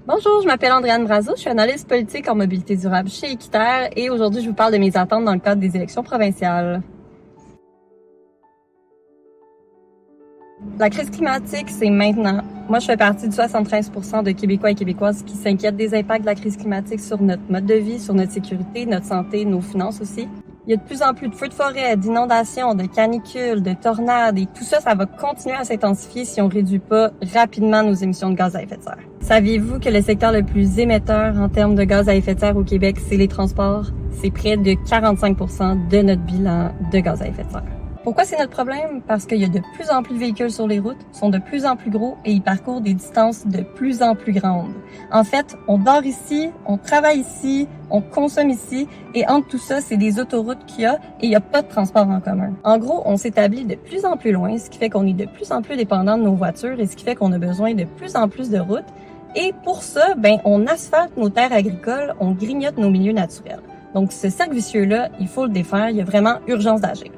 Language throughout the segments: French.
Bonjour, je m'appelle Andréane Brazo, je suis analyste politique en mobilité durable chez Équiterre et aujourd'hui je vous parle de mes attentes dans le cadre des élections provinciales. La crise climatique, c'est maintenant. Moi, je fais partie du 73% de Québécois et Québécoises qui s'inquiètent des impacts de la crise climatique sur notre mode de vie, sur notre sécurité, notre santé, nos finances aussi. Il y a de plus en plus de feux de forêt, d'inondations, de canicules, de tornades et tout ça, ça va continuer à s'intensifier si on réduit pas rapidement nos émissions de gaz à effet de serre. Saviez-vous que le secteur le plus émetteur en termes de gaz à effet de serre au Québec, c'est les transports? C'est près de 45% de notre bilan de gaz à effet de serre. Pourquoi c'est notre problème? Parce qu'il y a de plus en plus de véhicules sur les routes, sont de plus en plus gros et ils parcourent des distances de plus en plus grandes. En fait, on dort ici, on travaille ici, on consomme ici et entre tout ça, c'est des autoroutes qu'il y a et il n'y a pas de transport en commun. En gros, on s'établit de plus en plus loin, ce qui fait qu'on est de plus en plus dépendant de nos voitures et ce qui fait qu'on a besoin de plus en plus de routes. Et pour ça, on asphalte nos terres agricoles, on grignote nos milieux naturels. Donc ce cercle vicieux-là, il faut le défaire, il y a vraiment urgence d'agir.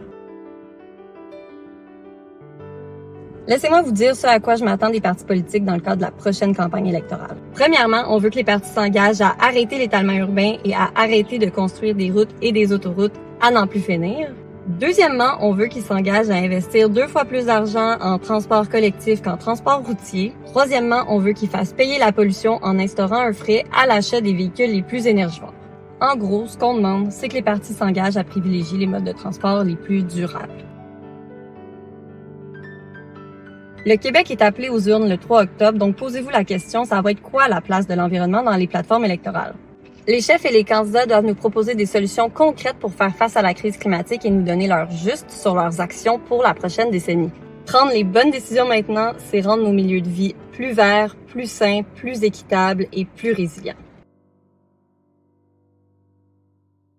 Laissez-moi vous dire ce à quoi je m'attends des partis politiques dans le cadre de la prochaine campagne électorale. Premièrement, on veut que les partis s'engagent à arrêter l'étalement urbain et à arrêter de construire des routes et des autoroutes à n'en plus finir. Deuxièmement, on veut qu'ils s'engagent à investir 2 fois plus d'argent en transport collectif qu'en transport routier. Troisièmement, on veut qu'ils fassent payer la pollution en instaurant un frais à l'achat des véhicules les plus énergivores. En gros, ce qu'on demande, c'est que les partis s'engagent à privilégier les modes de transport les plus durables. Le Québec est appelé aux urnes le 3 octobre, donc posez-vous la question, ça va être quoi la place de l'environnement dans les plateformes électorales? Les chefs et les candidats doivent nous proposer des solutions concrètes pour faire face à la crise climatique et nous donner l'heure juste sur leurs actions pour la prochaine décennie. Prendre les bonnes décisions maintenant, c'est rendre nos milieux de vie plus verts, plus sains, plus équitables et plus résilients.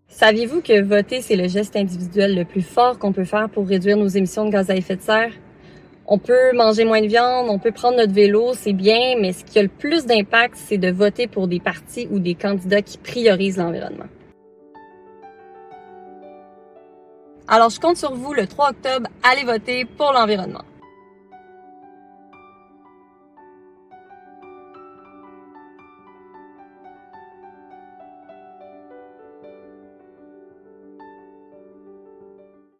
Saviez-vous que voter, c'est le geste individuel le plus fort qu'on peut faire pour réduire nos émissions de gaz à effet de serre? On peut manger moins de viande, on peut prendre notre vélo, c'est bien, mais ce qui a le plus d'impact, c'est de voter pour des partis ou des candidats qui priorisent l'environnement. Alors, je compte sur vous le 3 octobre, allez voter pour l'environnement.